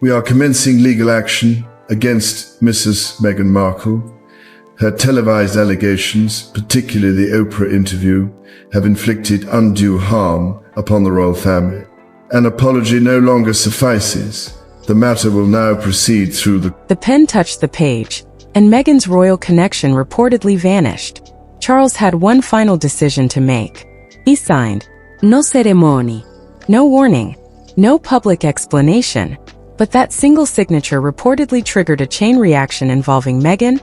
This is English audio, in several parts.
We are commencing legal action against Mrs. Meghan Markle. Her televised allegations, particularly the Oprah interview, have inflicted undue harm upon the royal family. An apology no longer suffices. The matter will now proceed through The pen touched the page, and Meghan's royal connection reportedly vanished. Charles had one final decision to make. He signed, "No ceremony," no warning, no public explanation, but that single signature reportedly triggered a chain reaction involving Meghan,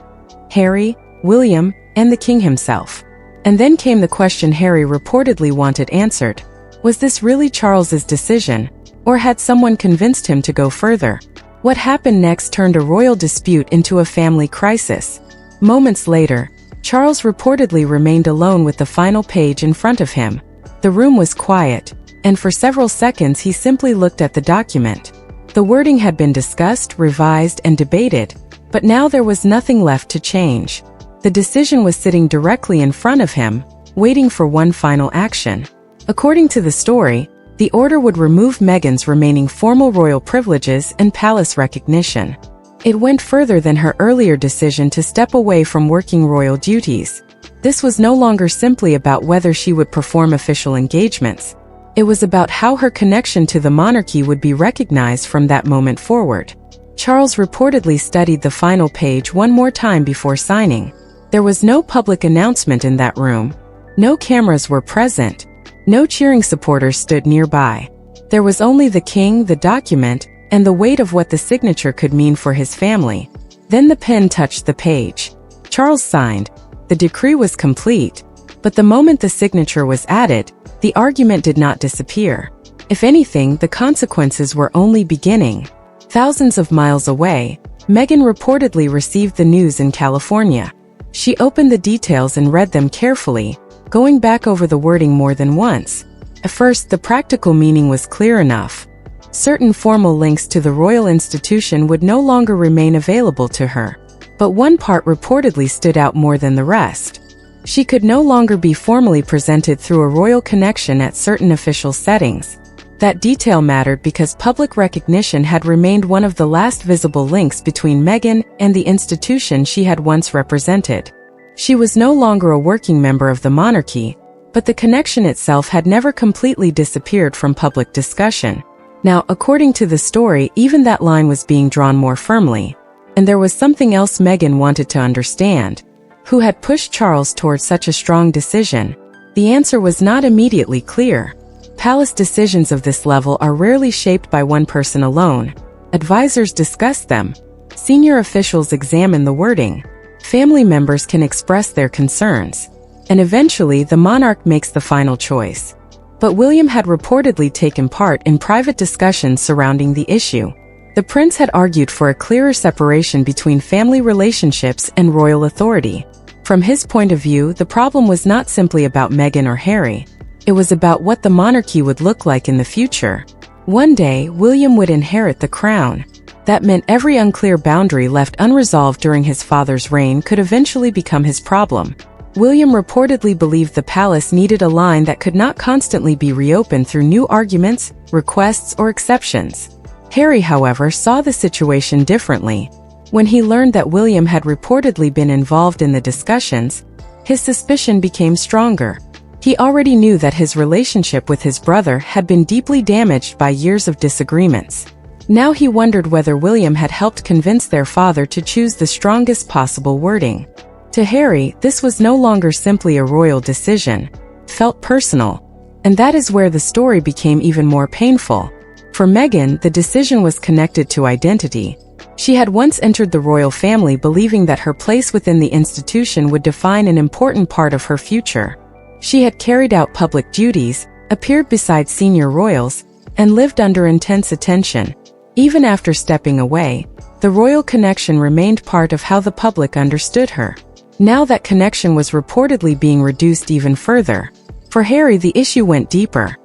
Harry, William, and the king himself. And then came the question Harry reportedly wanted answered. Was this really Charles's decision, or had someone convinced him to go further? What happened next turned a royal dispute into a family crisis. Moments later, Charles reportedly remained alone with the final page in front of him. The room was quiet, and for several seconds he simply looked at the document. The wording had been discussed, revised, and debated, but now there was nothing left to change. The decision was sitting directly in front of him, waiting for one final action. According to the story, the order would remove Meghan's remaining formal royal privileges and palace recognition. It went further than her earlier decision to step away from working royal duties. This was no longer simply about whether she would perform official engagements. It was about how her connection to the monarchy would be recognized from that moment forward. Charles reportedly studied the final page one more time before signing. There was no public announcement in that room. No cameras were present. No cheering supporters stood nearby. There was only the king, the document, and the weight of what the signature could mean for his family. Then the pen touched the page. Charles signed. The decree was complete. But the moment the signature was added, the argument did not disappear. If anything, the consequences were only beginning. Thousands of miles away, Meghan reportedly received the news in California. She opened the details and read them carefully, going back over the wording more than once. At first, the practical meaning was clear enough. Certain formal links to the royal institution would no longer remain available to her. But one part reportedly stood out more than the rest. She could no longer be formally presented through a royal connection at certain official settings. That detail mattered because public recognition had remained one of the last visible links between Meghan and the institution she had once represented. She was no longer a working member of the monarchy, but the connection itself had never completely disappeared from public discussion. Now, according to the story, even that line was being drawn more firmly. And there was something else Meghan wanted to understand. Who had pushed Charles towards such a strong decision? The answer was not immediately clear. Palace decisions of this level are rarely shaped by one person alone. Advisors discuss them. Senior officials examine the wording. Family members can express their concerns. And eventually, the monarch makes the final choice. But William had reportedly taken part in private discussions surrounding the issue. The prince had argued for a clearer separation between family relationships and royal authority. From his point of view, the problem was not simply about Meghan or Harry. It was about what the monarchy would look like in the future. One day, William would inherit the crown. That meant every unclear boundary left unresolved during his father's reign could eventually become his problem. William reportedly believed the palace needed a line that could not constantly be reopened through new arguments, requests, or exceptions. Harry, however, saw the situation differently. When he learned that William had reportedly been involved in the discussions, his suspicion became stronger. He already knew that his relationship with his brother had been deeply damaged by years of disagreements. Now he wondered whether William had helped convince their father to choose the strongest possible wording. To Harry, this was no longer simply a royal decision. It felt personal. And that is where the story became even more painful. For Meghan, the decision was connected to identity. She had once entered the royal family believing that her place within the institution would define an important part of her future. She had carried out public duties, appeared beside senior royals, and lived under intense attention. Even after stepping away, the royal connection remained part of how the public understood her. Now that connection was reportedly being reduced even further. For Harry, the issue went deeper.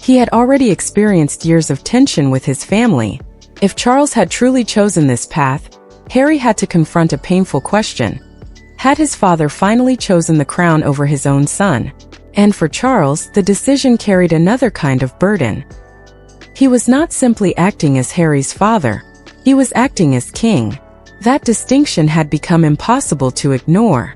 He had already experienced years of tension with his family. If Charles had truly chosen this path, Harry had to confront a painful question. Had his father finally chosen the crown over his own son? And for Charles, the decision carried another kind of burden. He was not simply acting as Harry's father, he was acting as king. That distinction had become impossible to ignore.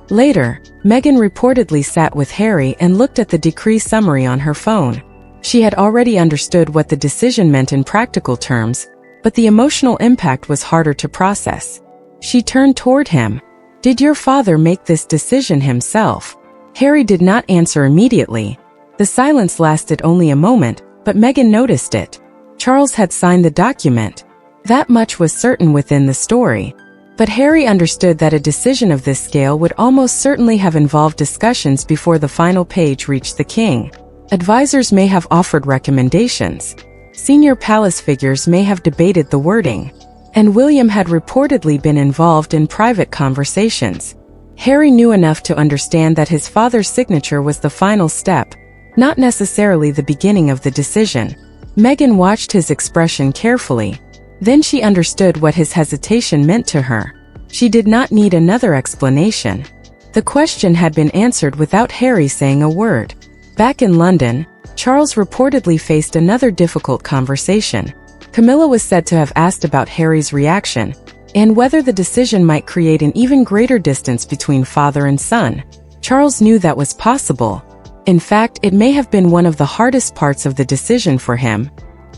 Later, Meghan reportedly sat with Harry and looked at the decree summary on her phone. She had already understood what the decision meant in practical terms, but the emotional impact was harder to process. She turned toward him. "Did your father make this decision himself?" Harry did not answer immediately. The silence lasted only a moment, but Meghan noticed it. Charles had signed the document. That much was certain within the story. But Harry understood that a decision of this scale would almost certainly have involved discussions before the final page reached the king. Advisors may have offered recommendations. Senior palace figures may have debated the wording. And William had reportedly been involved in private conversations. Harry knew enough to understand that his father's signature was the final step, not necessarily the beginning of the decision. Meghan watched his expression carefully. Then she understood what his hesitation meant to her. She did not need another explanation. The question had been answered without Harry saying a word. Back in London, Charles reportedly faced another difficult conversation. Camilla was said to have asked about Harry's reaction, and whether the decision might create an even greater distance between father and son. Charles knew that was possible. In fact, it may have been one of the hardest parts of the decision for him.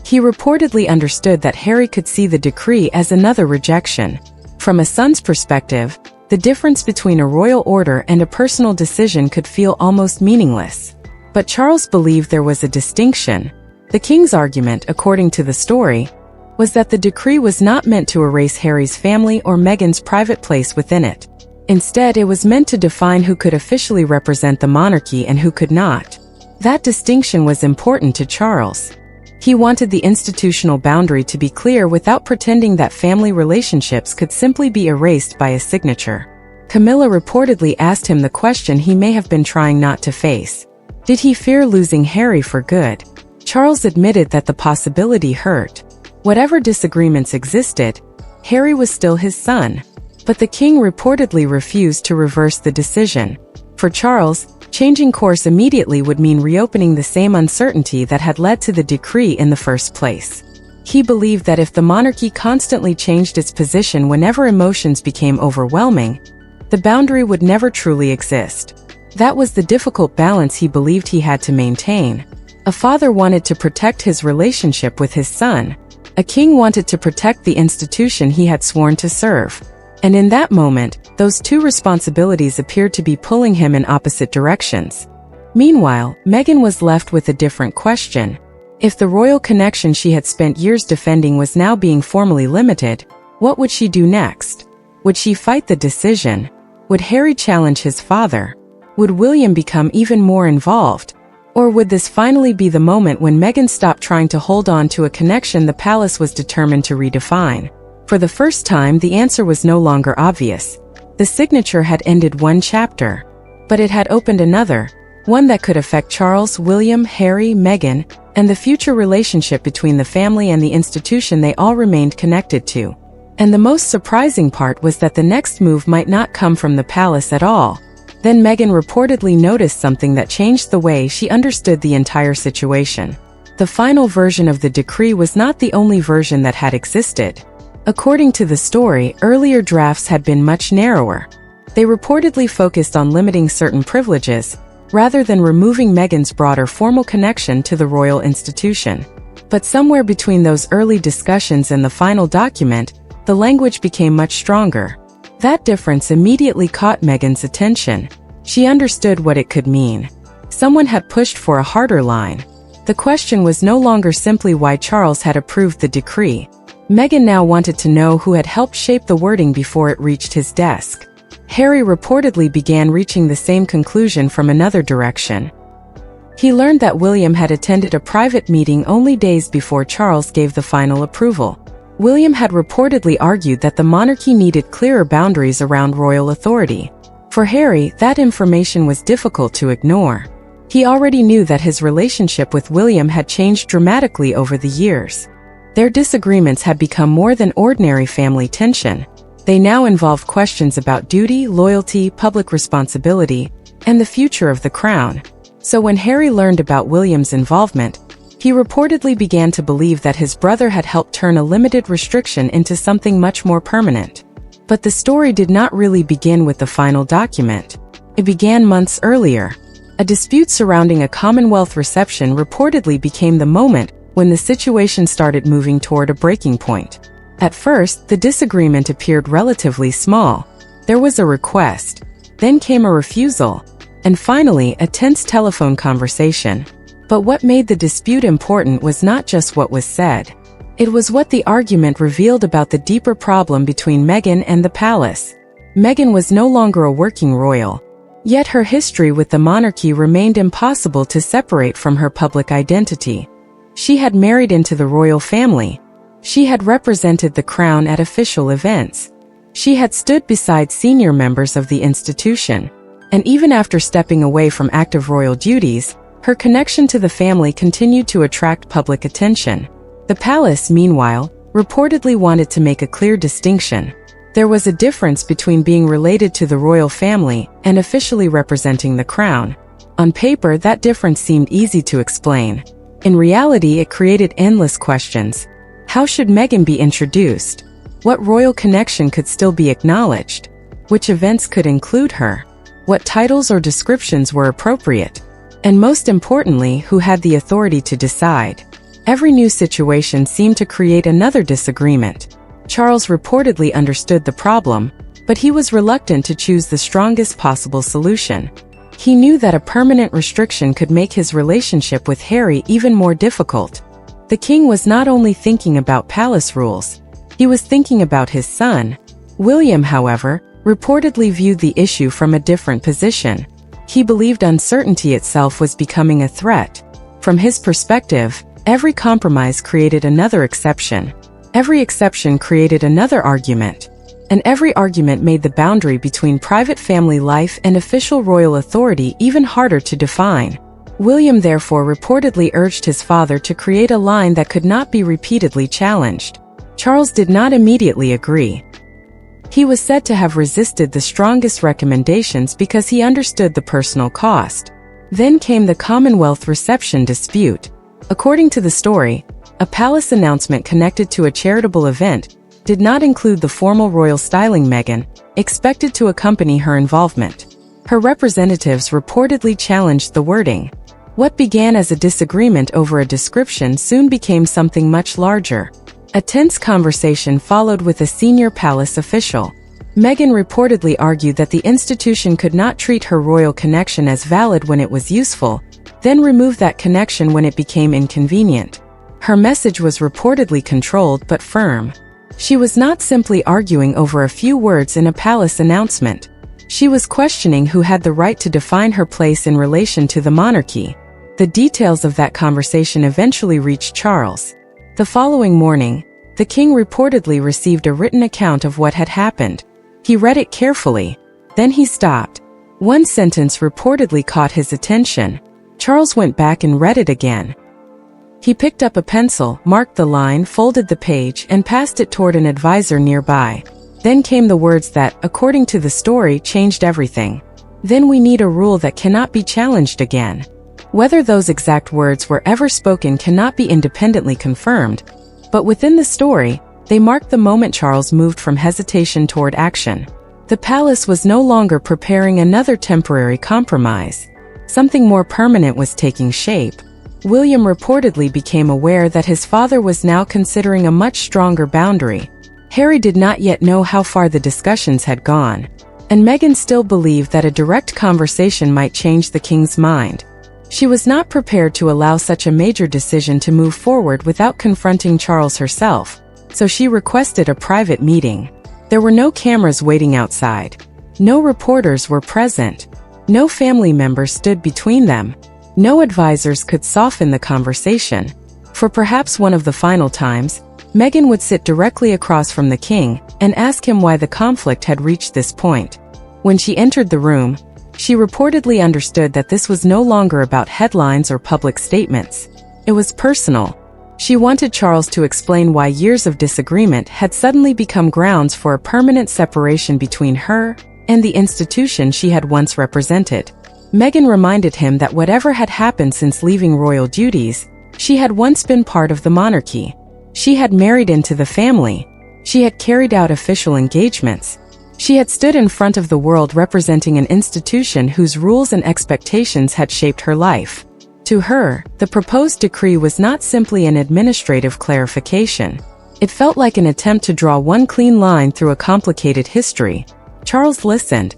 He reportedly understood that Harry could see the decree as another rejection. From a son's perspective, the difference between a royal order and a personal decision could feel almost meaningless. But Charles believed there was a distinction. The king's argument, according to the story, was that the decree was not meant to erase Harry's family or Meghan's private place within it. Instead, it was meant to define who could officially represent the monarchy and who could not. That distinction was important to Charles. He wanted the institutional boundary to be clear without pretending that family relationships could simply be erased by a signature. Camilla reportedly asked him the question he may have been trying not to face. Did he fear losing Harry for good? Charles admitted that the possibility hurt. Whatever disagreements existed, Harry was still his son. But the king reportedly refused to reverse the decision. For Charles, changing course immediately would mean reopening the same uncertainty that had led to the decree in the first place. He believed that if the monarchy constantly changed its position whenever emotions became overwhelming, the boundary would never truly exist. That was the difficult balance he believed he had to maintain. A father wanted to protect his relationship with his son. A king wanted to protect the institution he had sworn to serve. And in that moment, those two responsibilities appeared to be pulling him in opposite directions. Meanwhile, Meghan was left with a different question. If the royal connection she had spent years defending was now being formally limited, what would she do next? Would she fight the decision? Would Harry challenge his father? Would William become even more involved? Or would this finally be the moment when Meghan stopped trying to hold on to a connection the palace was determined to redefine? For the first time, the answer was no longer obvious. The signature had ended one chapter, but it had opened another, one that could affect Charles, William, Harry, Meghan, and the future relationship between the family and the institution they all remained connected to. And the most surprising part was that the next move might not come from the palace at all. Then Meghan reportedly noticed something that changed the way she understood the entire situation. The final version of the decree was not the only version that had existed. According to the story, earlier drafts had been much narrower. They reportedly focused on limiting certain privileges, rather than removing Meghan's broader formal connection to the royal institution. But somewhere between those early discussions and the final document, the language became much stronger. That difference immediately caught Meghan's attention. She understood what it could mean. Someone had pushed for a harder line. The question was no longer simply why Charles had approved the decree. Meghan now wanted to know who had helped shape the wording before it reached his desk. Harry reportedly began reaching the same conclusion from another direction. He learned that William had attended a private meeting only days before Charles gave the final approval. William had reportedly argued that the monarchy needed clearer boundaries around royal authority. For Harry, that information was difficult to ignore. He already knew that his relationship with William had changed dramatically over the years. Their disagreements had become more than ordinary family tension. They now involved questions about duty, loyalty, public responsibility, and the future of the crown. So when Harry learned about William's involvement, He reportedly began to believe that his brother had helped turn a limited restriction into something much more permanent. But the story did not really begin with the final document. It began months earlier. A dispute surrounding a Commonwealth reception reportedly became the moment when the situation started moving toward a breaking point. At first, the disagreement appeared relatively small. There was a request, then came a refusal, and finally a tense telephone conversation. But what made the dispute important was not just what was said. It was what the argument revealed about the deeper problem between Meghan and the palace. Meghan was no longer a working royal. Yet her history with the monarchy remained impossible to separate from her public identity. She had married into the royal family. She had represented the crown at official events. She had stood beside senior members of the institution. And even after stepping away from active royal duties, her connection to the family continued to attract public attention. The palace, meanwhile, reportedly wanted to make a clear distinction. There was a difference between being related to the royal family and officially representing the crown. On paper, that difference seemed easy to explain. In reality, it created endless questions. How should Meghan be introduced? What royal connection could still be acknowledged? Which events could include her? What titles or descriptions were appropriate? And most importantly, who had the authority to decide? Every new situation seemed to create another disagreement. Charles reportedly understood the problem, but he was reluctant to choose the strongest possible solution. He knew that a permanent restriction could make his relationship with Harry even more difficult. The king was not only thinking about palace rules, he was thinking about his son. William, however, reportedly viewed the issue from a different position. He believed uncertainty itself was becoming a threat. From his perspective, every compromise created another exception. Every exception created another argument. And every argument made the boundary between private family life and official royal authority even harder to define. William therefore reportedly urged his father to create a line that could not be repeatedly challenged. Charles did not immediately agree. He was said to have resisted the strongest recommendations because he understood the personal cost. Then came the Commonwealth reception dispute. According to the story, a palace announcement connected to a charitable event did not include the formal royal styling Meghan expected to accompany her involvement. Her representatives reportedly challenged the wording. What began as a disagreement over a description soon became something much larger. A tense conversation followed with a senior palace official. Meghan reportedly argued that the institution could not treat her royal connection as valid when it was useful, then remove that connection when it became inconvenient. Her message was reportedly controlled but firm. She was not simply arguing over a few words in a palace announcement. She was questioning who had the right to define her place in relation to the monarchy. The details of that conversation eventually reached Charles. The following morning, the king reportedly received a written account of what had happened. He read it carefully. Then he stopped. One sentence reportedly caught his attention. Charles went back and read it again. He picked up a pencil, marked the line, folded the page, and passed it toward an advisor nearby. Then came the words that, according to the story, changed everything. Then we need a rule that cannot be challenged again. Whether those exact words were ever spoken cannot be independently confirmed, but within the story, they marked the moment Charles moved from hesitation toward action. The palace was no longer preparing another temporary compromise. Something more permanent was taking shape. William reportedly became aware that his father was now considering a much stronger boundary. Harry did not yet know how far the discussions had gone, and Meghan still believed that a direct conversation might change the king's mind. She was not prepared to allow such a major decision to move forward without confronting Charles herself, so she requested a private meeting. There were no cameras waiting outside. No reporters were present. No family members stood between them. No advisors could soften the conversation. For perhaps one of the final times, Meghan would sit directly across from the king and ask him why the conflict had reached this point. When she entered the room, she reportedly understood that this was no longer about headlines or public statements. It was personal. She wanted Charles to explain why years of disagreement had suddenly become grounds for a permanent separation between her and the institution she had once represented. Meghan reminded him that whatever had happened since leaving royal duties, She had once been part of the monarchy. She had married into the family. She had carried out official engagements. She had stood in front of the world representing an institution whose rules and expectations had shaped her life. To her, the proposed decree was not simply an administrative clarification. It felt like an attempt to draw one clean line through a complicated history. Charles listened.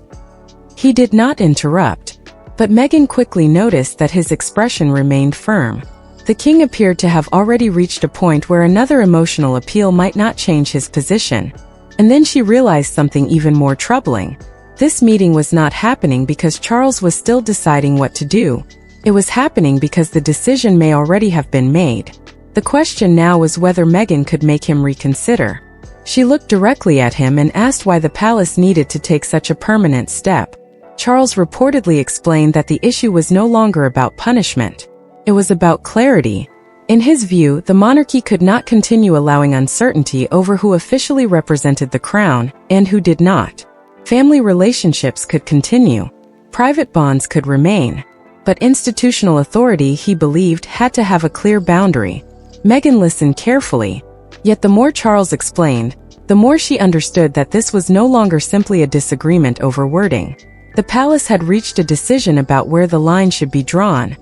He did not interrupt. But Meghan quickly noticed that his expression remained firm. The king appeared to have already reached a point where another emotional appeal might not change his position. And then she realized something even more troubling. This meeting was not happening because Charles was still deciding what to do. It was happening because the decision may already have been made. The question now was whether Meghan could make him reconsider. She looked directly at him and asked why the palace needed to take such a permanent step. Charles reportedly explained that the issue was no longer about punishment. It was about clarity. In his view, the monarchy could not continue allowing uncertainty over who officially represented the crown and who did not. Family relationships could continue. Private bonds could remain. But institutional authority, he believed, had to have a clear boundary. Meghan listened carefully. Yet the more Charles explained, the more she understood that this was no longer simply a disagreement over wording. The palace had reached a decision about where the line should be drawn.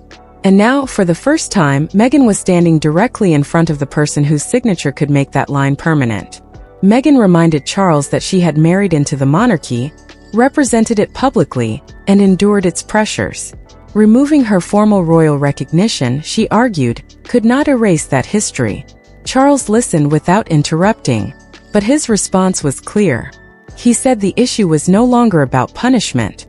And now, for the first time, Meghan was standing directly in front of the person whose signature could make that line permanent. Meghan reminded Charles that she had married into the monarchy, represented it publicly, and endured its pressures. Removing her formal royal recognition, she argued, could not erase that history. Charles listened without interrupting, but his response was clear. He said the issue was no longer about punishment.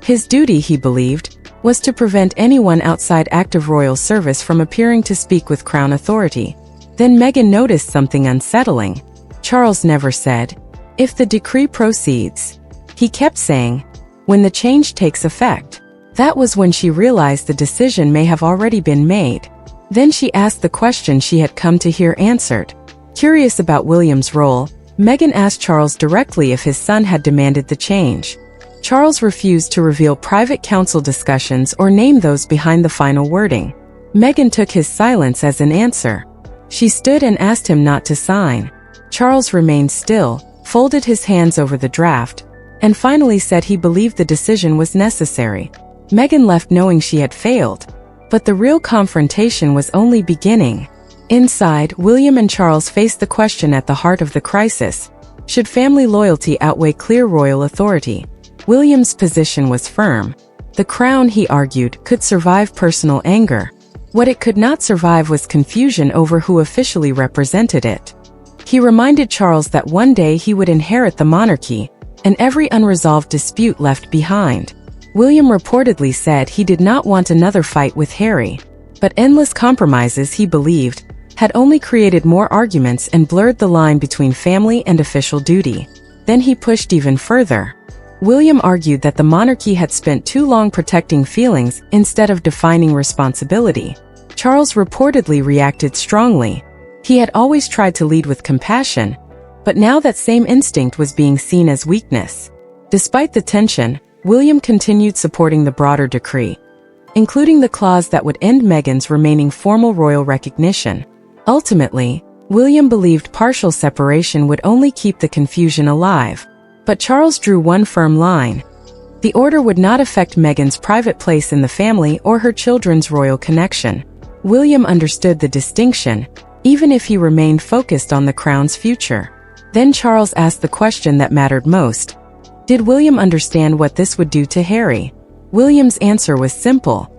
His duty, he believed, was to prevent anyone outside active royal service from appearing to speak with crown authority. Then Meghan noticed something unsettling. Charles never said, "If the decree proceeds." He kept saying, "When the change takes effect." That was when she realized the decision may have already been made. Then she asked the question she had come to hear answered. Curious about William's role, Meghan asked Charles directly if his son had demanded the change. Charles refused to reveal private council discussions or name those behind the final wording. Meghan took his silence as an answer. She stood and asked him not to sign. Charles remained still, folded his hands over the draft, and finally said he believed the decision was necessary. Meghan left knowing she had failed. But the real confrontation was only beginning. Inside, William and Charles faced the question at the heart of the crisis. Should family loyalty outweigh clear royal authority? William's position was firm. The crown, he argued, could survive personal anger. What it could not survive was confusion over who officially represented it. He reminded Charles that one day he would inherit the monarchy, and every unresolved dispute left behind. William reportedly said he did not want another fight with Harry. But endless compromises, he believed, had only created more arguments and blurred the line between family and official duty. Then he pushed even further. William argued that the monarchy had spent too long protecting feelings instead of defining responsibility. Charles reportedly reacted strongly. He had always tried to lead with compassion, but now that same instinct was being seen as weakness. Despite the tension, William continued supporting the broader decree, including the clause that would end Meghan's remaining formal royal recognition. Ultimately, William believed partial separation would only keep the confusion alive. But Charles drew one firm line. The order would not affect Meghan's private place in the family or her children's royal connection. William understood the distinction, even if he remained focused on the crown's future. Then Charles asked the question that mattered most. Did William understand what this would do to Harry? William's answer was simple.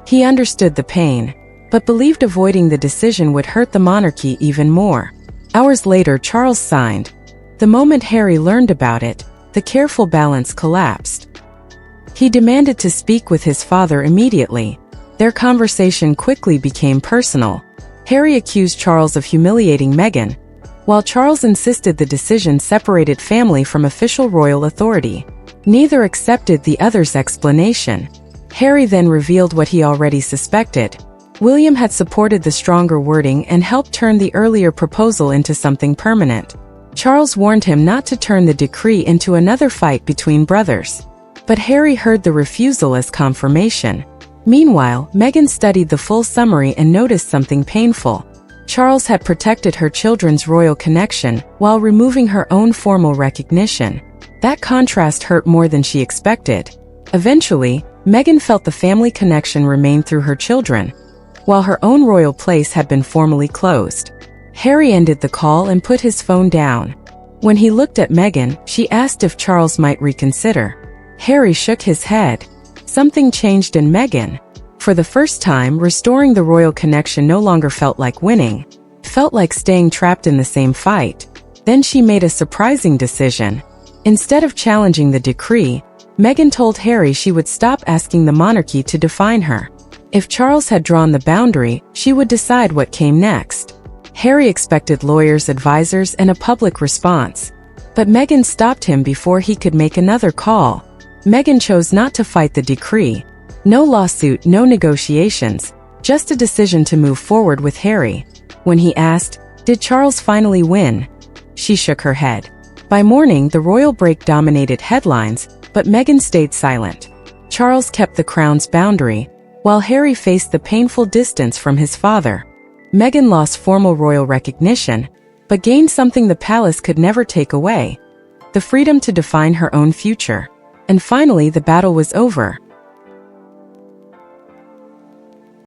He understood the pain, but believed avoiding the decision would hurt the monarchy even more. Hours later, Charles signed. The moment Harry learned about it, the careful balance collapsed. He demanded to speak with his father immediately. Their conversation quickly became personal. Harry accused Charles of humiliating Meghan, while Charles insisted the decision separated family from official royal authority. Neither accepted the other's explanation. Harry then revealed what he already suspected. William had supported the stronger wording and helped turn the earlier proposal into something permanent. Charles warned him not to turn the decree into another fight between brothers. But Harry heard the refusal as confirmation. Meanwhile, Meghan studied the full summary and noticed something painful. Charles had protected her children's royal connection while removing her own formal recognition. That contrast hurt more than she expected. Eventually, Meghan felt the family connection remained through her children, while her own royal place had been formally closed. Harry ended the call and put his phone down. When he looked at Meghan, she asked if Charles might reconsider. Harry shook his head. Something changed in Meghan. For the first time, restoring the royal connection no longer felt like winning. It felt like staying trapped in the same fight. Then she made a surprising decision. Instead of challenging the decree, Meghan told Harry she would stop asking the monarchy to define her. If Charles had drawn the boundary, she would decide what came next. Harry expected lawyers, advisors, and a public response. But Meghan stopped him before he could make another call. Meghan chose not to fight the decree. No lawsuit, no negotiations, just a decision to move forward with Harry. When he asked, "Did Charles finally win?" she shook her head. By morning, the royal break dominated headlines, but Meghan stayed silent. Charles kept the crown's boundary, while Harry faced the painful distance from his father. Meghan lost formal royal recognition, but gained something the palace could never take away: the freedom to define her own future. And finally, the battle was over.